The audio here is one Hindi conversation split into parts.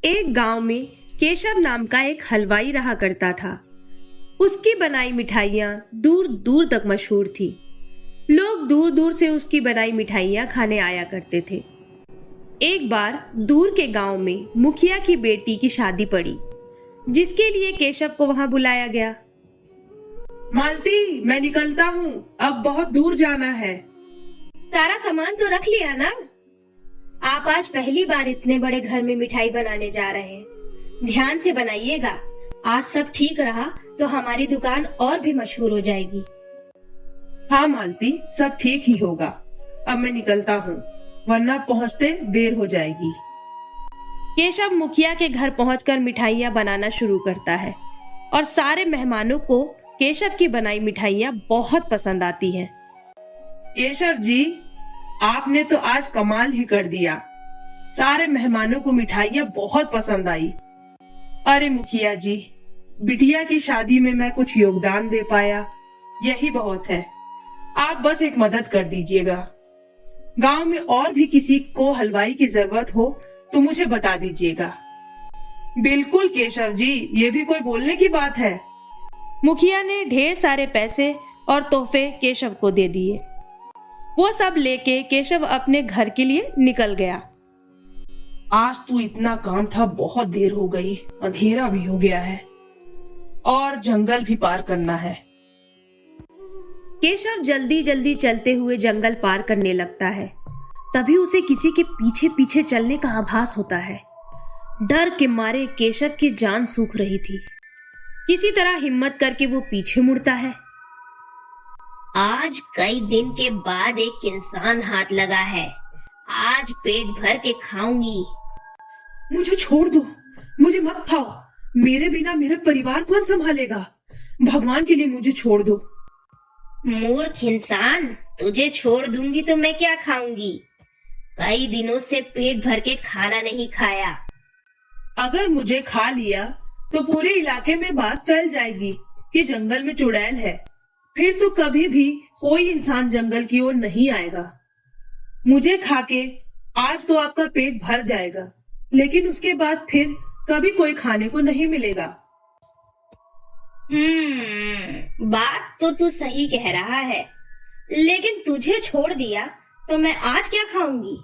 एक गांव में केशव नाम का एक हलवाई रहा करता था। उसकी बनाई मिठाइयाँ दूर दूर तक मशहूर थी। लोग दूर दूर से उसकी बनाई मिठाइयाँ खाने आया करते थे। एक बार दूर के गांव में मुखिया की बेटी की शादी पड़ी, जिसके लिए केशव को वहां बुलाया गया। मालती, मैं निकलता हूँ, अब बहुत दूर जाना है। सारा सामान तो रख लिया ना? आप आज पहली बार इतने बड़े घर में मिठाई बनाने जा रहे हैं। ध्यान से बनाइएगा। आज सब ठीक रहा तो हमारी दुकान और भी मशहूर हो जाएगी। हाँ मालती, सब ठीक ही होगा। अब मैं निकलता हूँ, वरना पहुँचते देर हो जाएगी। केशव मुखिया के घर पहुंचकर मिठाइयाँ बनाना शुरू करता है और सारे मेहमानों को केशव की बनाई मिठाइयाँ बहुत पसंद आती हैं। केशव जी, आपने तो आज कमाल ही कर दिया। सारे मेहमानों को मिठाइयाँ बहुत पसंद आई। अरे मुखिया जी, बिटिया की शादी में मैं कुछ योगदान दे पाया, यही बहुत है। आप बस एक मदद कर दीजिएगा। गांव में और भी किसी को हलवाई की जरूरत हो तो मुझे बता दीजिएगा। बिल्कुल केशव जी, ये भी कोई बोलने की बात है। मुखिया ने ढेर सारे पैसे और तोहफे केशव को दे दिए। वो सब लेके केशव अपने घर के लिए निकल गया। आज तो इतना काम था, बहुत देर हो गई, अंधेरा भी हो गया है और जंगल भी पार करना है। केशव जल्दी जल्दी चलते हुए जंगल पार करने लगता है। तभी उसे किसी के पीछे पीछे चलने का आभास होता है। डर के मारे केशव की जान सूख रही थी। किसी तरह हिम्मत करके वो पीछे मुड़ता है। आज कई दिन के बाद एक इंसान हाथ लगा है। आज पेट भर के खाऊंगी। मुझे छोड़ दो, मुझे मत खाओ। मेरे बिना मेरा परिवार कौन संभालेगा? भगवान के लिए मुझे छोड़ दो। मूर्ख इंसान, तुझे छोड़ दूंगी तो मैं क्या खाऊंगी? कई दिनों से पेट भर के खाना नहीं खाया। अगर मुझे खा लिया तो पूरे इलाके में बात फैल जाएगी कि जंगल में चुड़ैल है। फिर तो कभी भी कोई इंसान जंगल की ओर नहीं आएगा। मुझे खाके आज तो आपका पेट भर जाएगा, लेकिन उसके बाद फिर कभी कोई खाने को नहीं मिलेगा। बात तो तू सही कह रहा है, लेकिन तुझे छोड़ दिया तो मैं आज क्या खाऊंगी?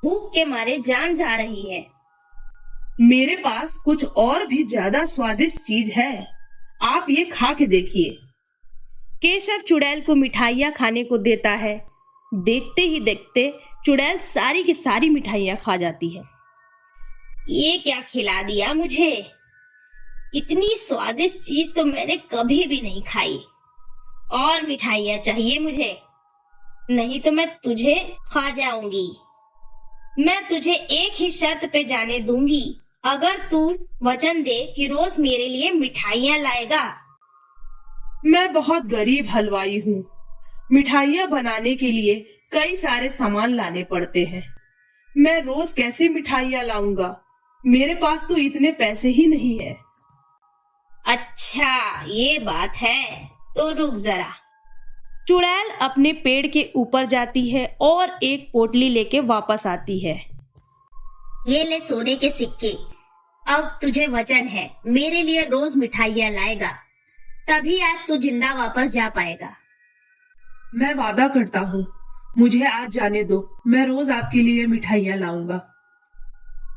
भूख के मारे जान जा रही है। मेरे पास कुछ और भी ज्यादा स्वादिष्ट चीज है, आप ये खा के देखिए। केशव चुड़ैल को मिठाइयाँ खाने को देता है। देखते ही देखते चुड़ैल सारी की सारी मिठाइयाँ खा जाती है। ये क्या खिला दिया मुझे? इतनी स्वादिष्ट चीज तो मैंने कभी भी नहीं खाई। और मिठाइयाँ चाहिए मुझे, नहीं तो मैं तुझे खा जाऊंगी। मैं तुझे एक ही शर्त पे जाने दूंगी, अगर तू वचन दे कि रोज मेरे लिए मिठाइयाँ लाएगा। मैं बहुत गरीब हलवाई हूँ। मिठाइयाँ बनाने के लिए कई सारे सामान लाने पड़ते हैं। मैं रोज कैसे मिठाइयाँ लाऊंगा? मेरे पास तो इतने पैसे ही नहीं है। अच्छा, ये बात है, तो रुक जरा। चुड़ैल अपने पेड़ के ऊपर जाती है और एक पोटली लेके वापस आती है। ये ले सोने के सिक्के। अब तुझे वचन है, मेरे लिए रोज मिठाइयाँ लाएगा, तभी आज तू जिंदा वापस जा पाएगा। मैं वादा करता हूँ, मुझे आज जाने दो। मैं रोज आपके लिए मिठाइयाँ लाऊंगा।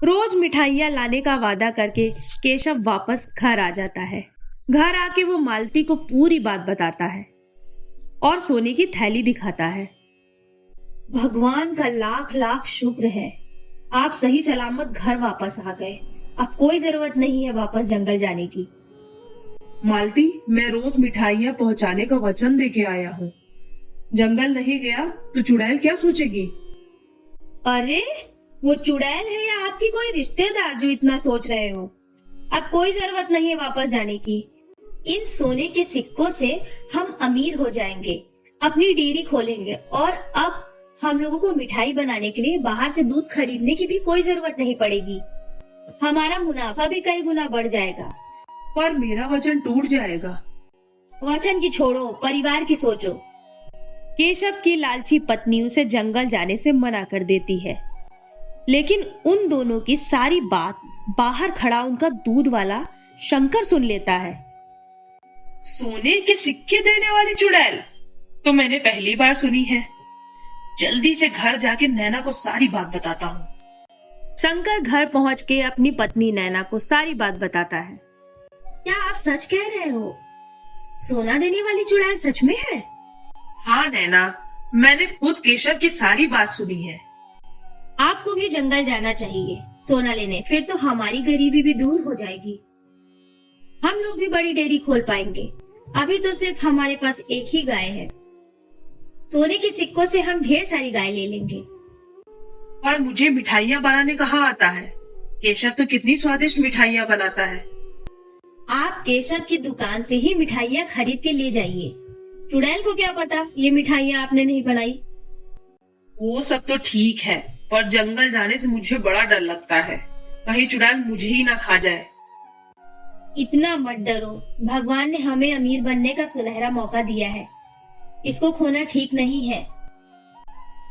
रोज मिठाइयाँ लाने का वादा करके केशव वापस घर आ जाता है। घर आके वो मालती को पूरी बात बताता है और सोने की थैली दिखाता है। भगवान का लाख लाख शुक्र है, आप सही सलामत घर वापस आ गए। अब कोई जरूरत नहीं है वापस जंगल जाने की। मालती, मैं रोज मिठाइयाँ पहुँचाने का वचन देके आया हूँ। जंगल नहीं गया तो चुड़ैल क्या सोचेगी? अरे, वो चुड़ैल है या आपकी कोई रिश्तेदार जो इतना सोच रहे हो? अब कोई जरूरत नहीं है वापस जाने की। इन सोने के सिक्कों से हम अमीर हो जाएंगे, अपनी डेयरी खोलेंगे और अब हम लोगों को मिठाई बनाने के लिए बाहर से दूध खरीदने की भी कोई जरूरत नहीं पड़ेगी। हमारा मुनाफा भी कई गुना बढ़ जाएगा। पर मेरा वचन टूट जाएगा। वचन की छोड़ो, परिवार की सोचो। केशव की लालची पत्नी उसे जंगल जाने से मना कर देती है, लेकिन उन दोनों की सारी बात बाहर खड़ा उनका दूध वाला शंकर सुन लेता है। सोने के सिक्के देने वाली चुड़ैल तो मैंने पहली बार सुनी है। जल्दी से घर जाके नैना को सारी बात बताता हूँ। शंकर घर पहुंच के अपनी पत्नी नैना को सारी बात बताता है। क्या आप सच कह रहे हो? सोना देने वाली चुड़ैल सच में है? हाँ नैना, मैंने खुद केशव की सारी बात सुनी है। आपको भी जंगल जाना चाहिए सोना लेने, फिर तो हमारी गरीबी भी दूर हो जाएगी। हम लोग भी बड़ी डेयरी खोल पाएंगे। अभी तो सिर्फ हमारे पास एक ही गाय है। सोने के सिक्कों से हम ढेर सारी गाय ले लेंगे। पर मुझे मिठाइयाँ बनाने कहाँ आता है? केशव तो कितनी स्वादिष्ट मिठाइयाँ बनाता है। आप केशव की दुकान से ही मिठाइयाँ खरीद के ले जाइए। चुड़ैल को क्या पता ये मिठाइयाँ आपने नहीं बनाई। वो सब तो ठीक है, पर जंगल जाने से मुझे बड़ा डर लगता है। कहीं चुड़ैल मुझे ही ना खा जाए। इतना मत डरो, भगवान ने हमें अमीर बनने का सुनहरा मौका दिया है। इसको खोना ठीक नहीं है।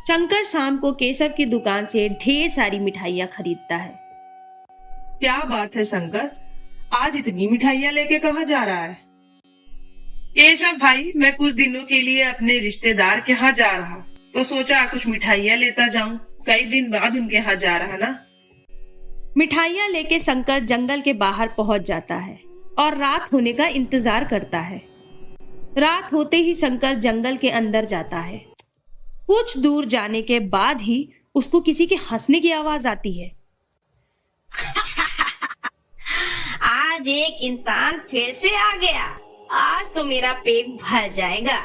शंकर शाम को केशव की दुकान से ढेर सारी मिठाइयाँ खरीदता है। क्या बात है शंकर, आज इतनी मिठाइयाँ लेके कहाँ जा रहा है? केशव भाई, मैं कुछ दिनों के लिए अपने रिश्तेदार के यहाँ जा रहा, तो सोचा कुछ मिठाइयाँ लेता जाऊं। कई दिन बाद उनके यहाँ जा रहा ना। मिठाइयाँ लेके शंकर जंगल के बाहर पहुंच जाता है और रात होने का इंतजार करता है। रात होते ही शंकर जंगल के अंदर जाता है। कुछ दूर जाने के बाद ही उसको किसी के हंसने की आवाज आती है। आज एक इंसान फिर से आ गया। आज तो मेरा पेट भर जाएगा।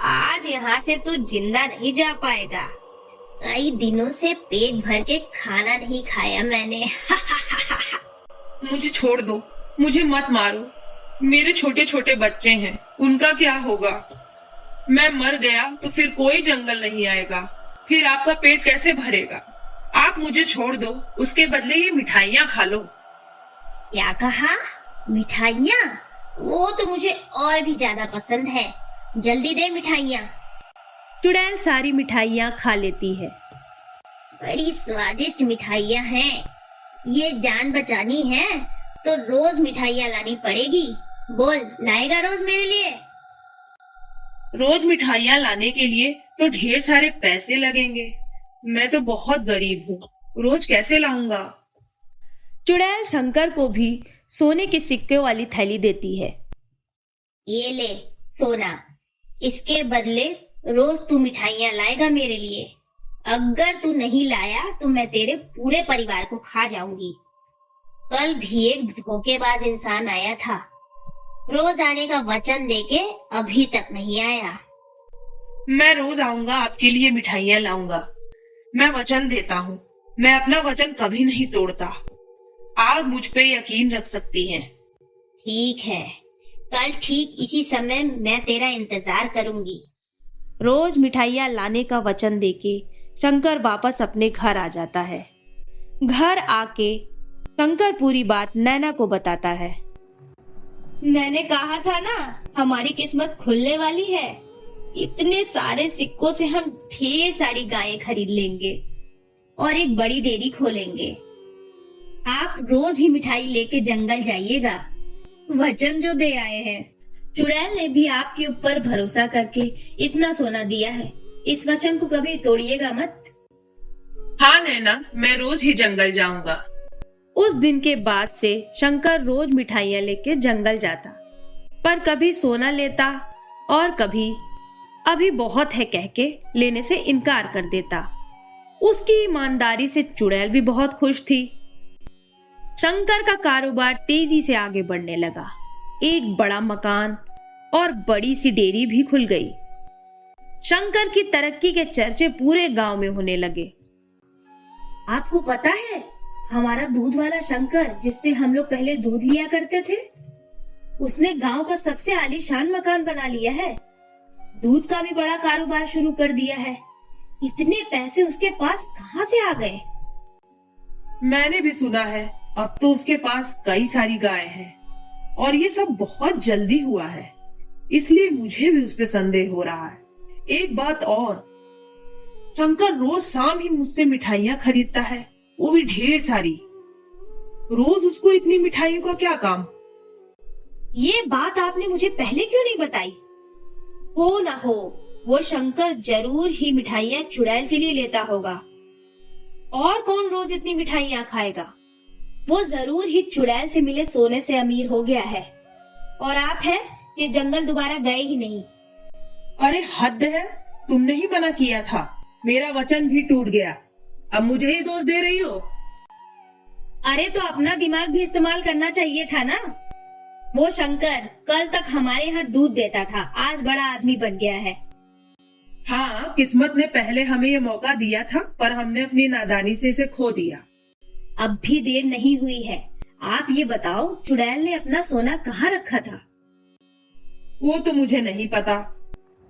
आज यहाँ से तू जिंदा नहीं जा पाएगा। कई दिनों से पेट भर के खाना नहीं खाया मैंने। मुझे छोड़ दो, मुझे मत मारो। मेरे छोटे छोटे बच्चे हैं, उनका क्या होगा? मैं मर गया तो फिर कोई जंगल नहीं आएगा। फिर आपका पेट कैसे भरेगा? आप मुझे छोड़ दो, उसके बदले ये मिठाइयाँ खा लो। क्या कहा? मिठाइयाँ? वो तो मुझे और भी ज्यादा पसंद है। जल्दी दे मिठाइयाँ। चुड़ैल सारी मिठाइयाँ खा लेती है। बड़ी स्वादिष्ट मिठाइयाँ हैं। ये जान बचानी है तो रोज मिठाइयाँ लानी पड़ेगी। बोल, लाएगा रोज मेरे लिए? रोज मिठाइयाँ लाने के लिए तो ढेर सारे पैसे लगेंगे। मैं तो बहुत गरीब हूँ, रोज कैसे लाऊंगा? चुड़ैल शंकर को भी सोने के सिक्के वाली थैली देती है। ये ले सोना, इसके बदले रोज तू मिठाइयाँ लाएगा मेरे लिए। अगर तू नहीं लाया तो मैं तेरे पूरे परिवार को खा जाऊंगी। कल भी एक धोखेबाज इंसान आया था, रोज आने का वचन देके अभी तक नहीं आया। मैं रोज आऊंगा, आपके लिए मिठाइयाँ लाऊंगा। मैं वचन देता हूँ, मैं अपना वचन कभी नहीं तोड़ता। आप मुझ पे यकीन रख सकती हैं। ठीक है, कल ठीक इसी समय मैं तेरा इंतजार करूंगी। रोज मिठाइयाँ लाने का वचन देके शंकर वापस अपने घर आ जाता है। घर आके शंकर पूरी बात नैना को बताता है। मैंने कहा था ना, हमारी किस्मत खुलने वाली है। इतने सारे सिक्कों से हम ढेर सारी गायें खरीद लेंगे और एक बड़ी डेयरी खोलेंगे। आप रोज ही मिठाई लेके जंगल जाइएगा। वचन जो दे आए हैं। चुड़ैल ने भी आपके ऊपर भरोसा करके इतना सोना दिया है। इस वचन को कभी तोड़िएगा मत। हाँ नैना, मैं रोज ही जंगल जाऊंगा। उस दिन के बाद से शंकर रोज मिठाइयाँ लेके जंगल जाता, पर कभी सोना लेता और कभी अभी बहुत है कह के लेने से इनकार कर देता। उसकी ईमानदारी से चुड़ैल भी बहुत खुश थी। शंकर का कारोबार तेजी से आगे बढ़ने लगा। एक बड़ा मकान और बड़ी सी डेयरी भी खुल गई। शंकर की तरक्की के चर्चे पूरे गांव में होने लगे। आपको पता है, हमारा दूध वाला शंकर, जिससे हम लोग पहले दूध लिया करते थे, उसने गांव का सबसे आलीशान मकान बना लिया है। दूध का भी बड़ा कारोबार शुरू कर दिया है। इतने पैसे उसके पास कहाँ से आ गए? मैंने भी सुना है, अब तो उसके पास कई सारी गाय हैं और ये सब बहुत जल्दी हुआ है, इसलिए मुझे भी उस पे संदेह हो रहा है। एक बात और, शंकर रोज शाम ही मुझसे मिठाइयाँ खरीदता है, वो भी ढेर सारी। रोज उसको इतनी मिठाइयों का क्या काम? ये बात आपने मुझे पहले क्यों नहीं बताई? हो ना हो, वो शंकर जरूर ही मिठाइयाँ चुड़ैल के लिए लेता होगा। और कौन रोज इतनी मिठाइयाँ खाएगा? वो जरूर ही चुड़ैल से मिले सोने से अमीर हो गया है। और आप है कि जंगल दोबारा गए ही नहीं। अरे हद है, तुमने ही मना किया था, मेरा वचन भी टूट गया, अब मुझे ही दोष दे रही हो? अरे तो अपना दिमाग भी इस्तेमाल करना चाहिए था ना। वो शंकर कल तक हमारे यहाँ दूध देता था, आज बड़ा आदमी बन गया है। हाँ, किस्मत ने पहले हमें ये मौका दिया था, पर हमने अपनी नादानी से इसे खो दिया। अब भी देर नहीं हुई है। आप ये बताओ, चुड़ैल ने अपना सोना कहाँ रखा था? वो तो मुझे नहीं पता,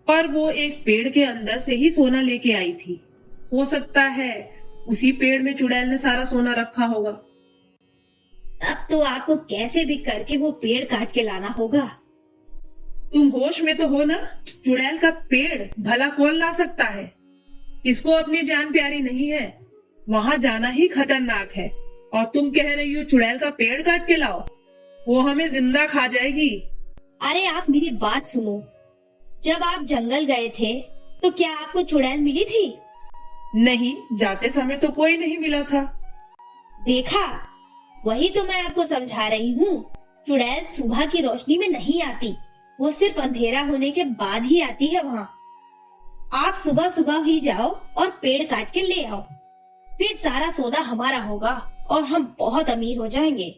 पर वो एक पेड़ के अंदर से ही सोना लेके आई थी। हो सकता है उसी पेड़ में चुड़ैल ने सारा सोना रखा होगा। अब तो आपको कैसे भी करके वो पेड़ काट के लाना होगा। तुम होश में तो हो ना? चुड़ैल का पेड़ भला कौन ला सकता है? किसको अपनी जान प्यारी नहीं है? वहाँ जाना ही खतरनाक है, और तुम कह रही हो चुड़ैल का पेड़ काट के लाओ? वो हमें जिंदा खा जाएगी। अरे आप मेरी बात सुनो। जब आप जंगल गए थे तो क्या आपको चुड़ैल मिली थी? नहीं, जाते समय तो कोई नहीं मिला था। देखा, वही तो मैं आपको समझा रही हूँ। चुड़ैल सुबह की रोशनी में नहीं आती, वो सिर्फ अंधेरा होने के बाद ही आती है वहाँ। आप सुबह सुबह ही जाओ और पेड़ काट के ले आओ, फिर सारा सोना हमारा होगा और हम बहुत अमीर हो जाएंगे।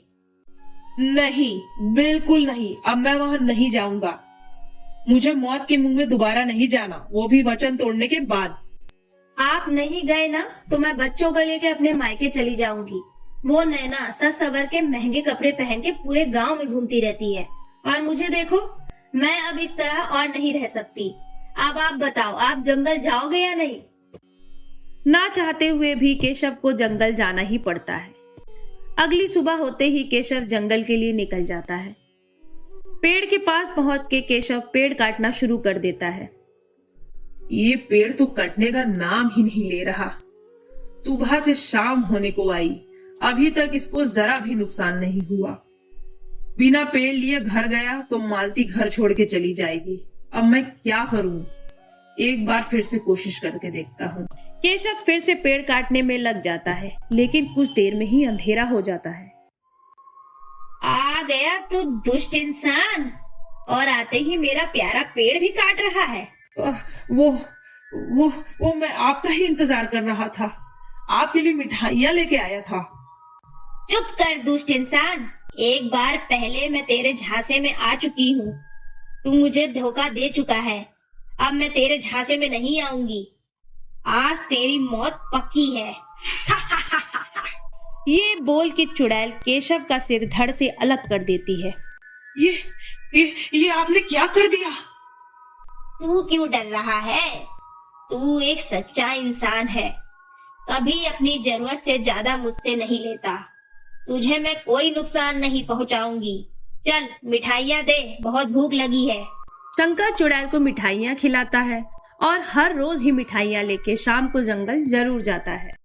नहीं, बिल्कुल नहीं, अब मैं वहाँ नहीं जाऊंगा। मुझे मौत के मुंह में दोबारा नहीं जाना, वो भी वचन तोड़ने के बाद। आप नहीं गए ना तो मैं बच्चों को लेके अपने मायके चली जाऊंगी। वो नैना सज सवर के महंगे कपड़े पहन के पूरे गांव में घूमती रहती है, और मुझे देखो, मैं अब इस तरह और नहीं रह सकती। अब आप बताओ, आप जंगल जाओगे या नहीं? ना चाहते हुए भी केशव को जंगल जाना ही पड़ता है। अगली सुबह होते ही केशव जंगल के लिए निकल जाता है। पेड़ के पास पहुंच के केशव पेड़ काटना शुरू कर देता है। ये पेड़ तो कटने का नाम ही नहीं ले रहा। सुबह से शाम होने को आई, अभी तक इसको जरा भी नुकसान नहीं हुआ। बिना पेड़ लिए घर गया तो मालती घर छोड़ के चली जाएगी। अब मैं क्या करूं? एक बार फिर से कोशिश करके देखता हूँ। केशव फिर से पेड़ काटने में लग जाता है, लेकिन कुछ देर में ही अंधेरा हो जाता है। आ गया तू दुष्ट इंसान, और आते ही मेरा प्यारा पेड़ भी काट रहा है। वो मैं आपका ही इंतजार कर रहा था, आपके लिए मिठाइयाँ लेके आया था। चुप कर दुष्ट इंसान, एक बार पहले मैं तेरे झांसे में आ चुकी हूँ। तू मुझे धोखा दे चुका है, अब मैं तेरे झांसे में नहीं आऊंगी। आज तेरी मौत पक्की है। ये बोल के चुड़ैल केशव का सिर धड़ से अलग कर देती है। ये आपने क्या कर दिया? तू क्यों डर रहा है? तू एक सच्चा इंसान है, कभी अपनी जरूरत से ज्यादा मुझसे नहीं लेता। तुझे मैं कोई नुकसान नहीं पहुंचाऊंगी। चल मिठाइयाँ दे, बहुत भूख लगी है। शंकर चुड़ैल को मिठाइयाँ खिलाता है और हर रोज ही मिठाइयाँ लेके शाम को जंगल जरूर जाता है।